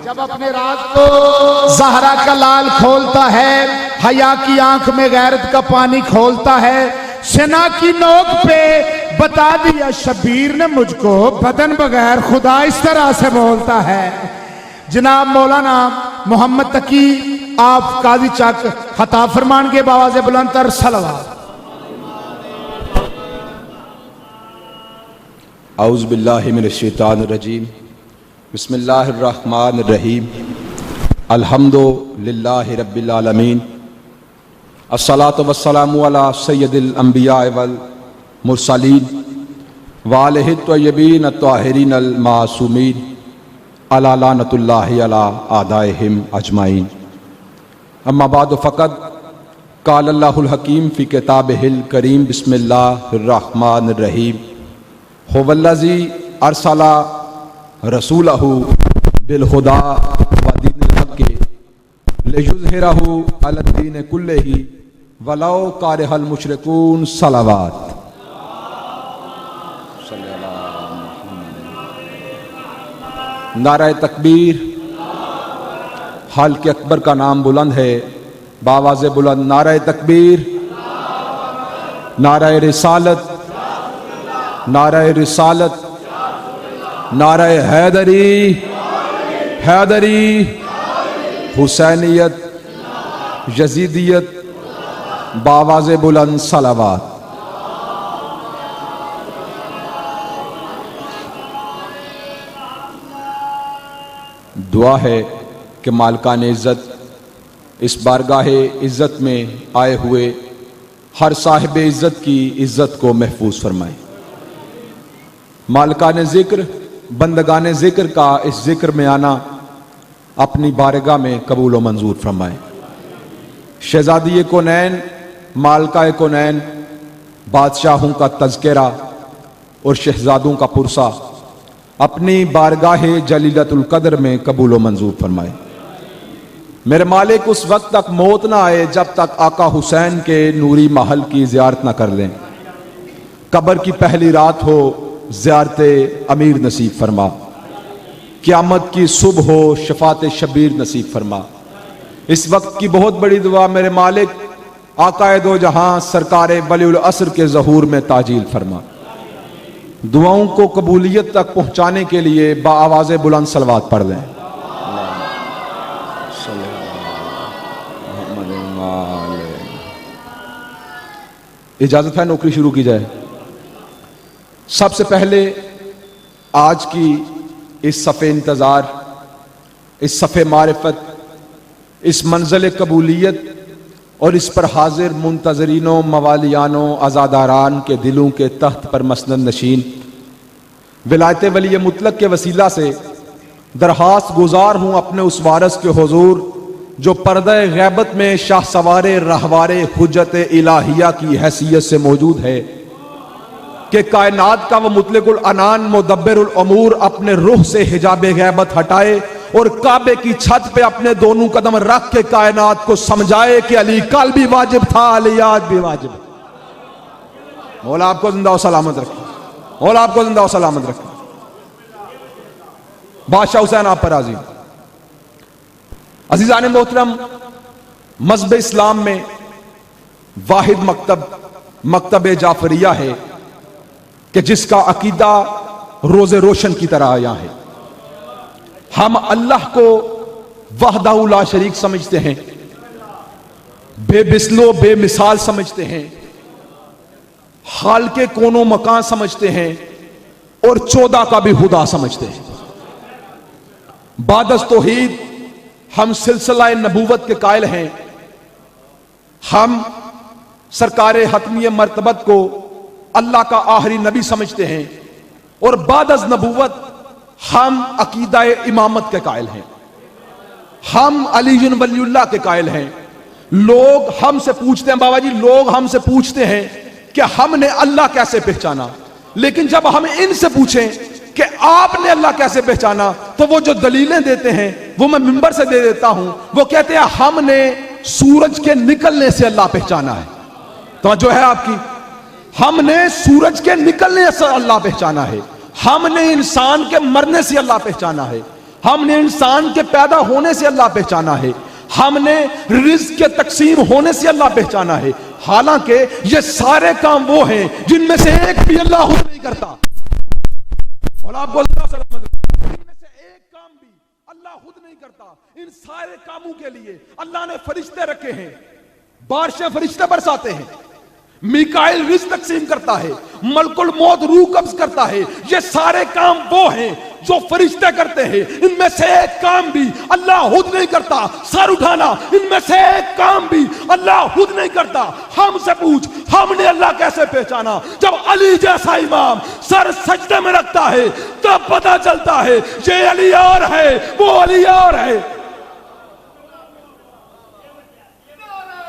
जब अपने राज को ज़हरा का लाल खोलता है, हया की आंख में गैरत का पानी खोलता है, सेना की नोक पे बता दिया शबीर ने मुझको, बदन बगैर खुदा इस तरह से बोलता है। जनाब मौलाना मोहम्मद तकी आप काजी चक खता फरमान के बावाज़े बुलंदतर सलवात। औज़ु बिल्लाहि मिनश शैतानिर रजीम, बिस्मिल्लाहिर रहमानिर रहीम, अल्हम्दुलिल्लाहि रब्बिल आलमीन, अस्सलातु वस्सलामु अला सय्यदिल अंबिया वल मुरसलीन व आलिहि तय्यबीन अत्ताहिरीन अल मासूमीन अला लानतुल्लाहि अला आदाइहिम अजमाइन। अम्मा बाद फ़क़द क़ाल अल्लाहुल हकीम फ़ी किताबिहिल करीम, बिस्मिल्लाहिर रहमानिर रहीम, हुवल्लज़ी अरसला रसूलहु बिलहुदा व दीनिल हक़्क़ि लियुज़हिरहु अलद्दीन कुल्लिही वलौ कारिहल मुशरिकून। सलावत। नारे तकबीर। हल्क़ अकबर का नाम बुलंद है, बावाज़े बुलंद नारे तकबीर, नारे रिसालत, नारे रिसालत, नारे हैदरी, हैदरी, हुसैनियत, यजीदियत, बावाज़े बुलंद सलावत। दुआ है कि मालिकान इज़्ज़त इस बारगाहे इज़्ज़त में आए हुए हर साहिब इज़्ज़त की इज़्ज़त को महफूज फरमाए। मालिकान ज़िक्र बंदगान ज़िक्र का इस ज़िक्र में आना अपनी बारगाह में कबूल व मंजूर फरमाए। शहज़ादी कौनैन, मालिका कौनैन, बादशाहों का तज़किरा और शहज़ादों का पुरसा अपनी बारगाह जलीलतुल कद्र में कबूल व मंजूर फरमाए। मेरे मालिक उस वक्त तक मौत ना आए जब तक आका हुसैन के नूरी महल की ज़ियारत ना कर लें। कब्र की पहली रात हो, ज़ियारत अमीर नसीब फरमा। क़यामत की सुबह हो, शफ़ात शबीर नसीब फरमा। इस वक्त की बहुत बड़ी दुआ मेरे मालिक आकाए दो जहां सरकारे वलीउल असर के ज़हूर में ताजील फरमा। दुआओं को कबूलियत तक पहुंचाने के लिए बाआवाज़े बुलंद सलवात पढ़ लें। इजाजत है नौकरी शुरू की जाए। सबसे पहले आज की इस सफ़े इंतज़ार, इस सफ़े मारिफत, इस मंज़िल कबूलियत और इस पर हाजिर मुंतज़रीनों, मवालियानों, अज़ादारान के दिलों के तख्त पर मसनद नशीन विलायत वली मुतलक के वसीला से दरख्वास्त गुजार हूँ अपने उस वारिस के हुजूर जो पर्दे गैबत में शाह सवारे रहवारे हुज्जत इलाहिया की हैसियत से मौजूद है कि कायनात का वो मुतलकुल अनान मुदब्बिरुल उमूर अपने रूह से हिजाब गैबत हटाए और काबे की छत पे अपने दोनों कदम रख के कायनात को समझाए कि अली कल भी वाजिब था, अली आज भी वाजिब है। मौला आपको जिंदा और सलामत रखे, मौला आपको जिंदा और सलामत रखे। बादशाह हुसैन आप पर राजी। अजीजान मोहतरम, मज़हब इस्लाम में वाहिद मकतब जाफरिया है कि जिसका अकीदा रोज़े रोशन की तरह यहाँ है। हम अल्लाह को वहदहू ला शरीक समझते हैं, बेबिस्लो बेमिसाल समझते हैं, हाल के कोनो मकान समझते हैं और 14 का भी खुदा समझते हैं। बादस तौहीद हम सिलसिला नबूवत के कायल हैं। हम सरकार हतमी मर्तबत को अल्लाह का आखिरी नबी समझते हैं और बादस नबूवत हम अकीदा इमामत के कायल हैं। हम अली वलीउल्लाह के कायल हैं। लोग हमसे पूछते हैं, बाबा जी लोग हमसे पूछते हैं कि हमने अल्लाह कैसे पहचाना, लेकिन जब हम इनसे पूछें कि आपने अल्लाह कैसे पहचाना तो वो जो दलीलें देते हैं वो मैं मिंबर से दे देता हूं। वो कहते हैं हमने सूरज के निकलने से अल्लाह पहचाना है। तो जो है आपकी, हमने सूरज के निकलने से अल्लाह पहचाना है, हमने इंसान के मरने से अल्लाह पहचाना है, हमने इंसान के पैदा होने से अल्लाह पहचाना है, हमने रिज्क के तकसीम होने से अल्लाह पहचाना है। हालांकि ये सारे काम वो हैं जिनमें से एक भी अल्लाह खुद नहीं करता। और आपको इनमें से एक काम भी अल्लाह खुद नहीं करता। इन सारे कामों के लिए अल्लाह ने फरिश्ते रखे हैं। बारिशें फरिश्ते बरसाते हैं, मिकाइल रिज्क तकसीम करता है, मलकुल मौत रूह कब्ज करता है। ये सारे काम वो हैं जो फरिश्ते करते हैं। इनमें से एक काम भी अल्लाह खुद नहीं करता। सर उठाना, इनमें से एक काम भी अल्लाह खुद नहीं करता। हमसे पूछ, हमने अल्लाह कैसे पहचाना? जब अली जैसा इमाम सर सजदे में रखता है तब पता चलता है ये अली और है, वो अली और है।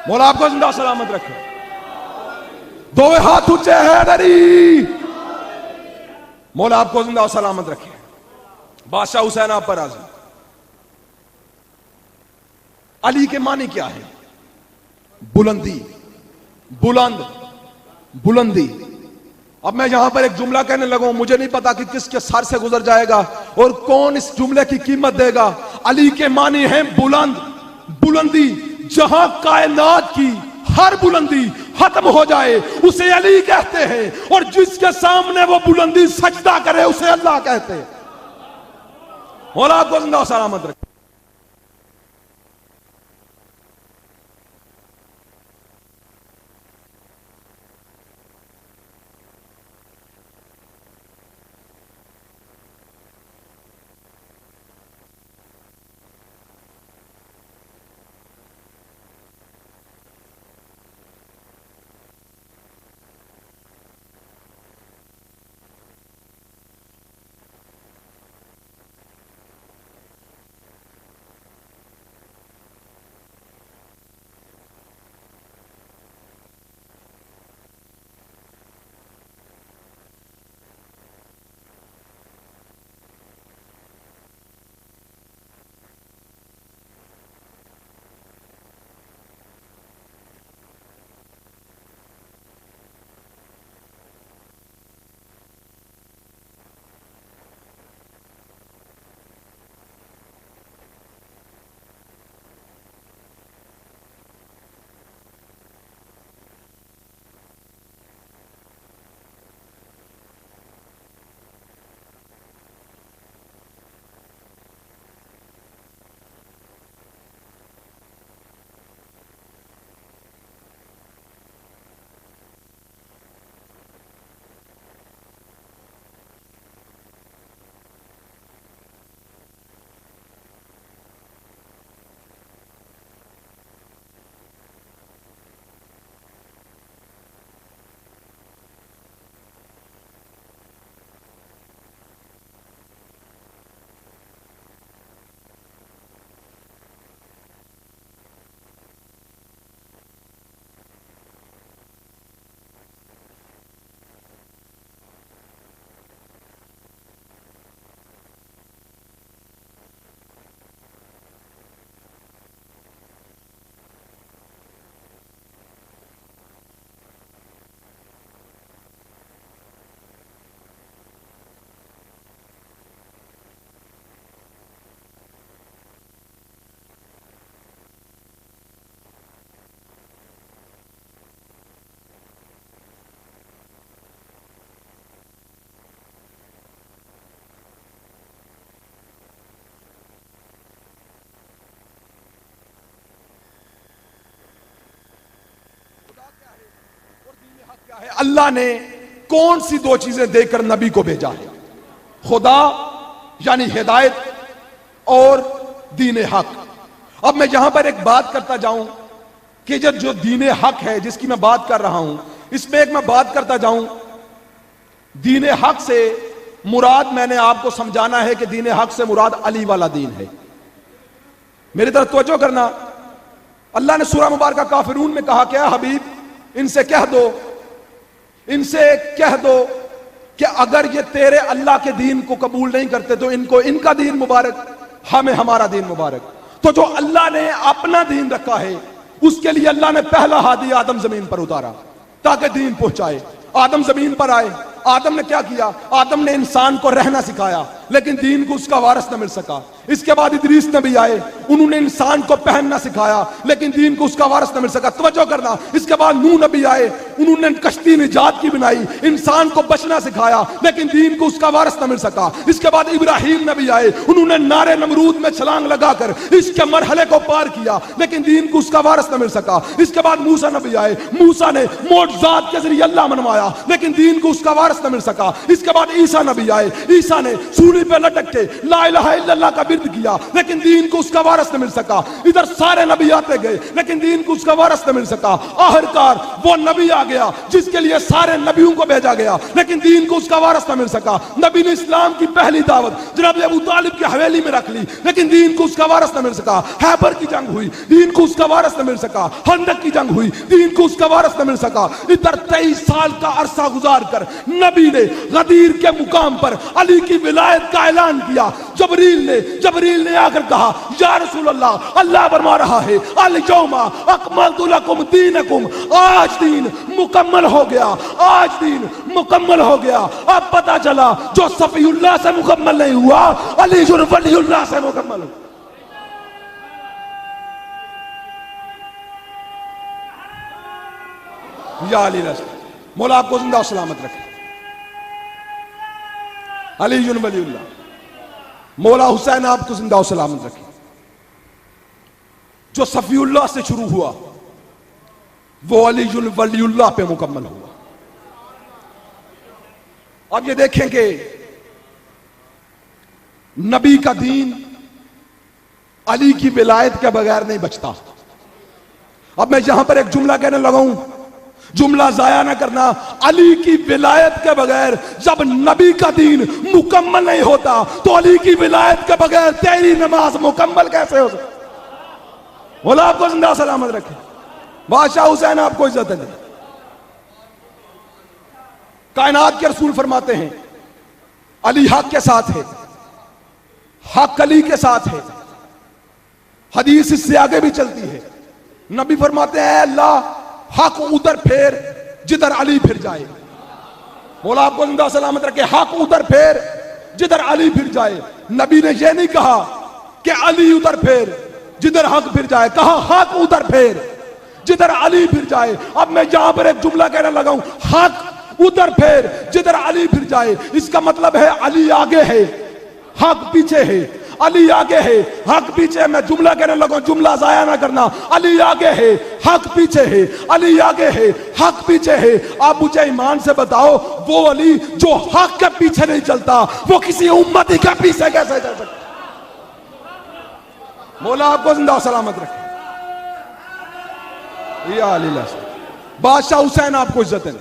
मौला आपको जिंदा सलामत रखे। दो हाथ ऊंचे हैदरी, मौला आपको जिंदा सलामत रखे। बादशाह हुसैन आप पर राजी। अली के मानी क्या है? बुलंदी, बुलंद, बुलंदी। अब मैं यहां पर एक जुमला कहने लगा हूं, मुझे नहीं पता कि किसके सर से गुजर जाएगा और कौन इस जुमले की कीमत देगा। अली के मानी है बुलंद, बुलंदी। जहां कायनात की हर बुलंदी खत्म हो जाए उसे अली कहते हैं, और जिसके सामने वो बुलंदी सजदा करे उसे अल्लाह कहते हैं। मौला आपको जिंदा सलामत रखे। अल्लाह ने कौन सी दो चीजें देकर नबी को भेजा है? खुदा यानी हिदायत और दीन हक। अब मैं यहां पर एक बात करता जाऊं कि जो दीन हक है जिसकी मैं बात कर रहा हूं, इसमें एक मैं बात करता जाऊं। दीन हक से मुराद मैंने आपको समझाना है कि दीन हक से मुराद अली वाला दीन है। मेरी तरफ तवज्जो करना। अल्लाह ने सूरह मुबारक काफिरून में कहा, क्या हबीब इनसे कह दो, इनसे कह दो कि अगर ये तेरे अल्लाह के दीन को कबूल नहीं करते तो इनको इनका दीन मुबारक, हमें हमारा दीन मुबारक। तो जो अल्लाह ने अपना दीन रखा है उसके लिए अल्लाह ने पहला हादी आदम जमीन पर उतारा ताकि दीन पहुंचाए। आदम जमीन पर आए, आदम ने क्या किया? आदम ने इंसान को रहना सिखाया, लेकिन दीन को उसका वारिस न मिल सका। इसके बाद इदरीस नबी आए, उन्होंने इंसान को पहनना सिखाया, लेकिन दीन को उसका वारिस न मिल सका। तवज्जो करना, इसके बाद नूह नबी आए, उन्होंने कश्ती निजात की बनाई, इंसान को बचना सिखाया, लेकिन दीन को उसका वारिस न मिल सका। इसके बाद इब्राहिम नबी आए, उन्होंने नारे नमरूद में छलांग लगाकर इसके मरहले को पार किया, लेकिन दीन को उसका वारिस न मिल सका। इसके बाद मूसा नबी आए, मूसा ने मोअज़ात के जरिए अल्लाह मनवाया, लेकिन दीन को उसका वारिस न मिल सका। इसके बाद ईसा नबी आए, ईसा ने सूली पे लटक के ला इलाहा इल्लल्लाह का बिर्द किया, लेकिन दीन को उसका वारिस न मिल सका। इधर सारे नबी आते गए, लेकिन दीन को उसका वारिस न मिल सका। आखिरकार वो नबी आ गया जिसके लिए सारे नबियों को भेजा गया, लेकिन दीन को उसका वारिस न मिल सका। नबी ने इस्लाम की पहली दावत जनाब अबू तालिब की हवेली में रख ली, लेकिन दीन को उसका वारिस न मिल सका। हैबर की जंग हुई, दीन को उसका वारिस न मिल सका। खंदक की जंग हुई, दीन को उसका वारिस न मिल सका। इधर 23 साल का अरसा गुजार कर नबी ने गदीर के मुकाम पर अली की विलायत का ऐलान किया। जबरील ने आकर कहा, या रसूल अल्लाह, अल्लाह फरमा रहा है, अल यौमा अकमलतु लकुम दीनकुम, आज दीन मुकम्मल हो गया, आज दीन मुकम्मल हो गया। अब पता चला जो सफीउल्लाह से मुकम्मल नहीं हुआ, अली वलीउल्लाह से मुकम्मल हुआ। या अली रसूल, मौला आपको जिंदा सलामत रखे। अली वलीउल्लाह, मौला हुसैन आपको जिंदा सलामत रखे। जो सफीउल्लाह से शुरू हुआ वो अली वलीउल्लाह पे मुकम्मल हुआ। अब ये देखें कि नबी का दीन अली की विलायत के बगैर नहीं बचता। अब मैं यहां पर एक जुमला कहने लगा हूं, जुमला जाया ना करना। अली की विलायत के बगैर जब नबी का दीन मुकम्मल नहीं होता, तो अली की विलायत के बगैर तेरी नमाज मुकम्मल कैसे हो सकती? बोला आपको जिंदा सलामत रखे। बादशाह हुसैन आपको इज्जत दे। कायनात के रसूल फरमाते हैं, अली हक के साथ है, हक अली के साथ है। हदीस इससे आगे भी चलती है। नबी फरमाते हैं, अल्लाह हक उधर फेर जिधर अली फिर जाए। बोला आपको जिंदा सलामत रखे। हक उधर फेर जिधर अली फिर जाए। नबी ने यह नहीं कहा कि अली उधर फेर जिधर हक फिर जाए, कहा हक उधर फेर जिधर अली फिर जाए। अब मैं यहां पर एक जुमला कहने लगा हूं, हक उधर फेर जिधर अली फिर जाए। इसका मतलब है अली आगे है, हक पीछे है। अली आगे है, हक पीछे है। मैं जुमला कहने लगा, जुमला जाया ना करना। अली आगे है, हक पीछे है। अली आगे है, हक पीछे है। आप मुझे ईमान से बताओ, वो अली जो हक के पीछे नहीं चलता, वो किसी उम्मती के पीछे कैसे चल सकता? मौला आपको जिंदा सलामत रखे। या अली बादशाह हुसैन आपको इज्जत है।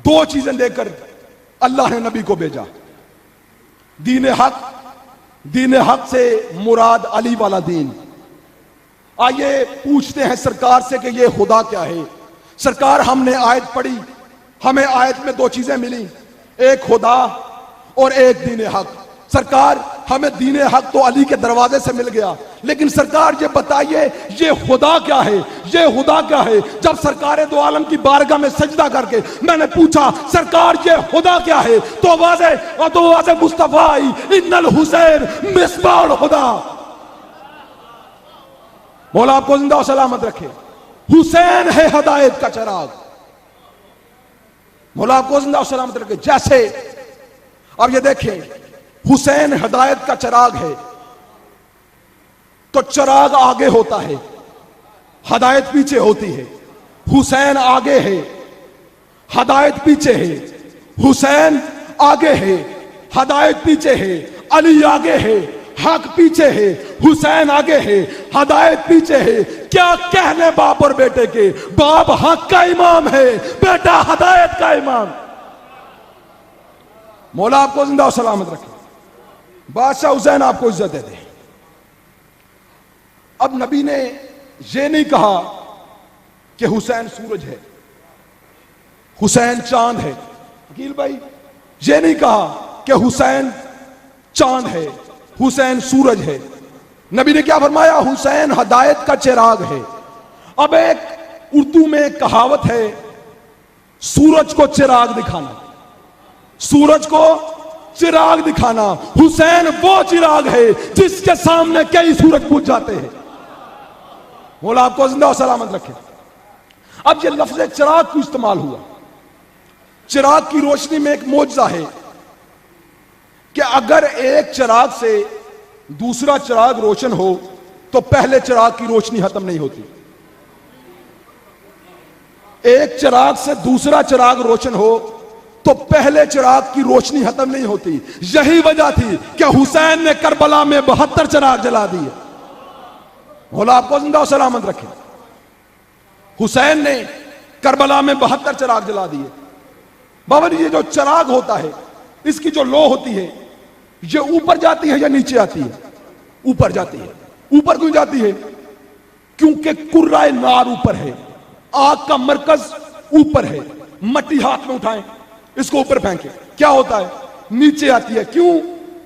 दो चीजें देकर अल्लाह ने नबी को भेजा, दीन हक। दीन हक से मुराद अली वाला दीन। आइए पूछते हैं सरकार से कि ये खुदा क्या है। सरकार, हमने आयत पढ़ी, हमें आयत में दो चीजें मिली, एक खुदा और एक दीन हक। सरकार, हमें दीन हक तो अली के दरवाजे से मिल गया, लेकिन सरकार ये बताइए ये खुदा क्या है, ये खुदा क्या है। जब सरकार दो आलम की बारगाह में सजदा करके मैंने पूछा, सरकार ये खुदा क्या है, तो आवाज़ मुस्तफा आई, इन्नल हुसैन मिसबाह खुदा। मौला आपको जिंदा सलामत रखे। हुसैन है हदायत का चिराग। मौला आपको जिंदा सलामत रखे। जैसे अब ये देखें, हुसैन हदायत का चिराग है, तो चिराग आगे होता है, हदायत पीछे होती है। हुसैन आगे है, हदायत पीछे है। हुसैन आगे है, हदायत पीछे है। अली आगे है, हक पीछे है। हुसैन आगे है, हदायत पीछे है। क्या कहने बाप और बेटे के? बाप हक का इमाम है, बेटा हदायत का इमाम। मौला आपको जिंदा और सलामत रखे। बादशाह हुसैन आपको इज्जत दे दे। अब नबी ने यह नहीं कहा कि हुसैन सूरज है, हुसैन चांद है। वकील भाई, यह नहीं कहा कि हुसैन चांद है, हुसैन सूरज है। नबी ने क्या फरमाया? हुसैन हदायत का चिराग है। अब एक उर्दू में एक कहावत है, सूरज को चिराग दिखाना, सूरज को चिराग दिखाना। हुसैन वो चिराग है जिसके सामने कई सूरज बुझ जाते हैं। मौला आपको जिंदा और सलामत रखे। अब ये लफ्ज चिराग क्यों इस्तेमाल हुआ? चिराग की रोशनी में एक मौजज़ा है कि अगर एक चिराग से दूसरा चिराग रोशन हो तो पहले चिराग की रोशनी खत्म नहीं होती। एक चिराग से दूसरा चिराग रोशन हो तो पहले चिराग की रोशनी खत्म नहीं होती। यही वजह थी कि हुसैन ने करबला में 72 चिराग जला दिए। मौला आपको जिंदा और सलामत रखे। हुसैन ने करबला में 72 चिराग जला दिए। बाबा ये जो चिराग होता है, इसकी जो लो होती है, ये ऊपर जाती है या नीचे आती है? ऊपर जाती है। ऊपर क्यों जाती है? क्योंकि कुर्राए नार ऊपर है, आग का मरकज ऊपर है। मट्टी हाथ में उठाएं, इसको ऊपर फेंके, क्या होता है? नीचे आती है। क्यों?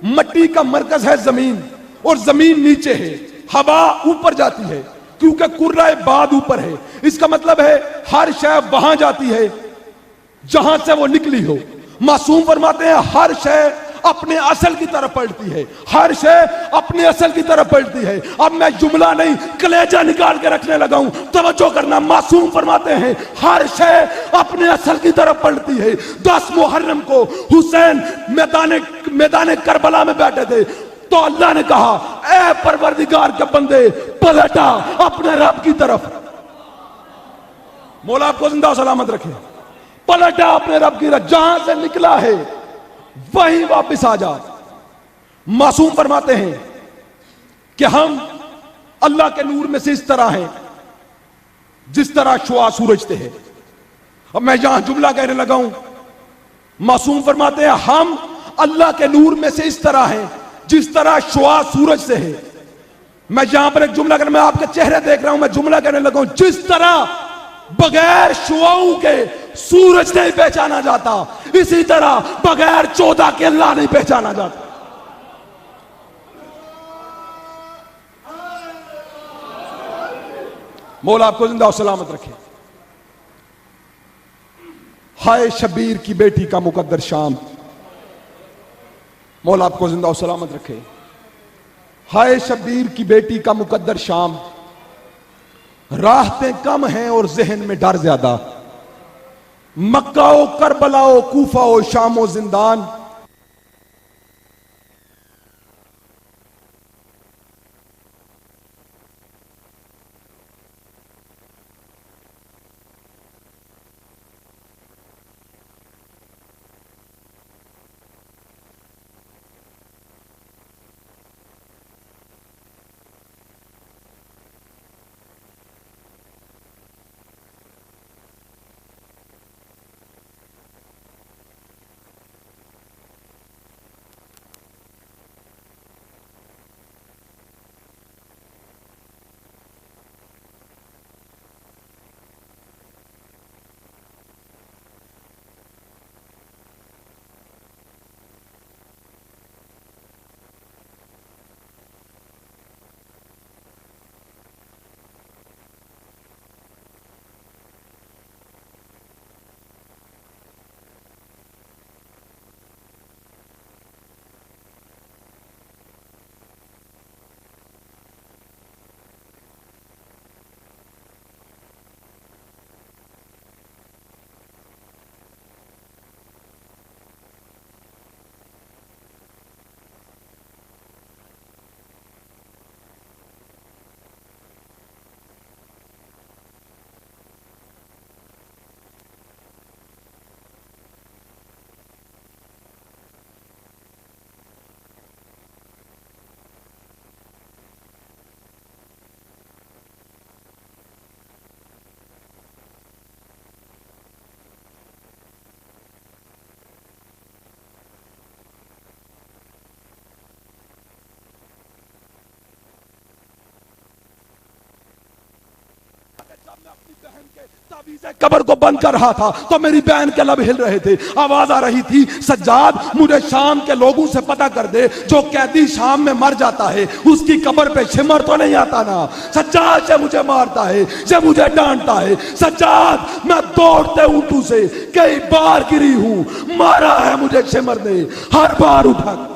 मट्टी का मरकज है जमीन और जमीन नीचे है। हवा ऊपर जाती है क्योंकि कुर्राए बाद ऊपर है। इसका मतलब है हर शय वहां जाती है जहां से वो निकली हो। मासूम फरमाते हैं हर शय अपने असल की तरफ पलटती है, हर शय अपने असल की तरफ पलटती है। अब मैं जुमला नहीं कलेजा निकाल के रखने लगा हूं, तवज्जो करना। मासूम फरमाते हैं हर शय अपने असल की तरफ पलटती है। 10 मुहर्रम को हुसैन मैदान करबला में बैठे थे तो अल्लाह ने कहा, ऐ परवरदिगार के बंदे पलटा अपने रब की तरफ। मौला आपको जिंदा सलामत रखे। पलटा अपने रब की तरफ, जहां से निकला है वहीं वापस आ जा। मासूम फरमाते हैं कि हम अल्लाह के नूर में से इस तरह हैं जिस तरह शुआ सूरज से है। अब मैं यहां जुमला कहने लगा हूं। मासूम फरमाते हैं हम अल्लाह के नूर में से इस तरह हैं जिस तरह शुआ सूरज से है। मैं यहां पर एक जुमला कर, मैं आपके चेहरे देख रहा हूं, मैं जुमला कहने लगा हूं। जिस तरह बगैर शुआओं के सूरज नहीं पहचाना जाता, इसी तरह बगैर 14 के अल्लाह नहीं पहचाना जाता। मौला आपको जिंदा और सलामत रखे। हाय शबीर की बेटी का मुकद्दर शाम। मौला आपको जिंदा और सलामत रखे। हाय शबीर की बेटी का मुकद्दर शाम, राहतें कम हैं और जहन में डर ज्यादा। मक्का ओ करबला ओ कूफा ओ शाम ओ जिंदान, कब्र को बंद कर रहा था तो मेरी बहन के लब हिल रहे थे, आवाज आ रही थी, सज्जाद मुझे शाम के लोगों से पता कर दे, जो कैदी शाम में मर जाता है उसकी कब्र पे शिमर तो नहीं आता ना। सज्जाद से मुझे मारता है, से मुझे डांटता है। सज्जाद मैं दौड़ते ऊँटों से कई बार गिरी हूं, मारा है मुझे शिमर ने हर बार उठा।